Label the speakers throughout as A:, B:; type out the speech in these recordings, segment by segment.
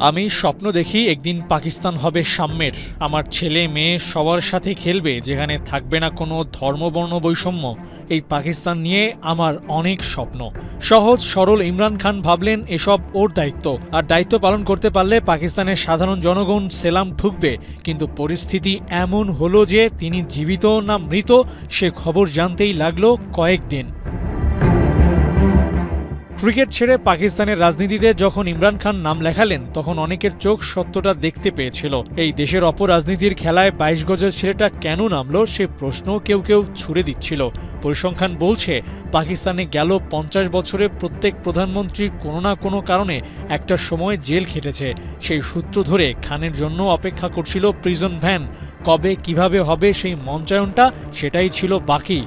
A: আমি স্বপ্ন দেখি একদিন পাকিস্তান হবে সাম্যের, আমার ছেলে মেয়ে সবার সাথে খেলবে, যেখানে থাকবে না কোনো ধর্মবর্ণ বৈষম্য। এই পাকিস্তান নিয়ে আমার অনেক স্বপ্ন। সহজ সরল ইমরান খান ভাবলেন এসব ওর দায়িত্ব, আর দায়িত্ব পালন করতে পারলে পাকিস্তানের সাধারণ জনগণ সেলাম ঠুকবে। কিন্তু পরিস্থিতি এমন হলো যে তিনি জীবিত না মৃত সে খবর জানতেই লাগলো কয়েকদিন। ক্রিকেট ছেড়ে পাকিস্তানের রাজনীতিতে যখন ইমরান খান নাম লেখালেন তখন অনেকের চোখ সত্যটা দেখতে পেয়েছিল। এই দেশের অপরাজনীতির খেলায় ২২ গজের ছেলেটা কেন নামলো সে প্রশ্ন কেউ কেউ ছুড়ে দিচ্ছিল। পরিসংখ্যান বলছে পাকিস্তানে গেল ৫০ বছরে প্রত্যেক প্রধানমন্ত্রী কোনো না কোনো কারণে একটা সময় জেল খেটেছে। সেই সূত্র ধরে খানের জন্য অপেক্ষা করছিল প্রিজন ভ্যান। কবে কিভাবে হবে সেই মঞ্চায়নটা সেটাই ছিল বাকি।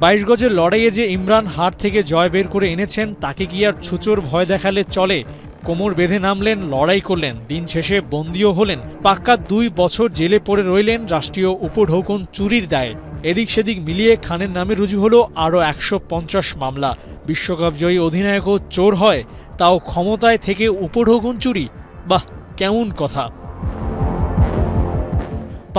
A: ২২ গজের লড়াইয়ে যে ইমরান হার থেকে জয় বের করে এনেছেন তাকে কি আর ছুচোর ভয় দেখালে চলে? কোমর বেঁধে নামলেন, লড়াই করলেন, দিন শেষে বন্দীও হলেন। পাক্কা ২ বছর জেলে পড়ে রইলেন রাষ্ট্রীয় উপঢৌকন চুরির দায়ে। এদিক সেদিক মিলিয়ে খানের নামে রুজু হলো আরও ১৫০ মামলা। বিশ্বকাপজয়ী অধিনায়কও চোর হয়, তাও ক্ষমতায় থেকে উপঢৌকন চুরি? বাহ, কেমন কথা!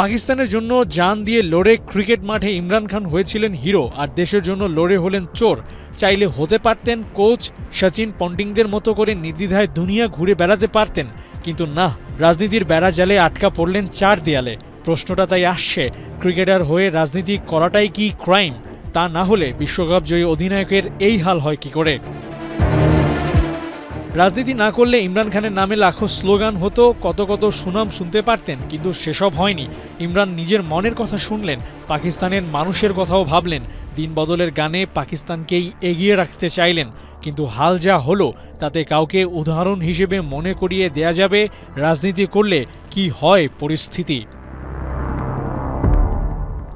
A: পাকিস্তানের জন্য জান দিয়ে লড়ে ক্রিকেট মাঠে ইমরান খান হয়েছিলেন হিরো, আর দেশের জন্য লড়ে হলেন চোর। চাইলে হতে পারতেন কোচ সচিন পন্টিংদের মতো করে নির্দ্বিধায় দুনিয়া ঘুরে বেড়াতে পারতেন, কিন্তু না, রাজনীতির বেড়া জালে আটকা পড়লেন ৪ দেয়ালে। প্রশ্নটা তাই আসছে, ক্রিকেটার হয়ে রাজনীতি করাটাই কি ক্রাইম? তা না হলে বিশ্বকাপ জয়ী অধিনায়কের এই হাল হয় কি করে? রাজনীতি না করলে ইমরান খানের নামে লাখো স্লোগান হতো, কত কত সুনাম শুনতে পারতেন, কিন্তু সেসব হয়নি। ইমরান নিজের মনের কথা শুনলেন, পাকিস্তানের মানুষের কথাও ভাবলেন, দিন বদলের গানে পাকিস্তানকেই এগিয়ে রাখতে চাইলেন। কিন্তু হাল যা হলো তাতে কাউকে উদাহরণ হিসেবে মনে করিয়ে দেয়া যাবে রাজনীতি করলে কি হয় পরিস্থিতি।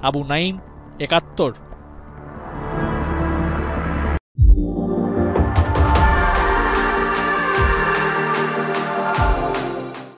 A: আবু নাইম, ৭১।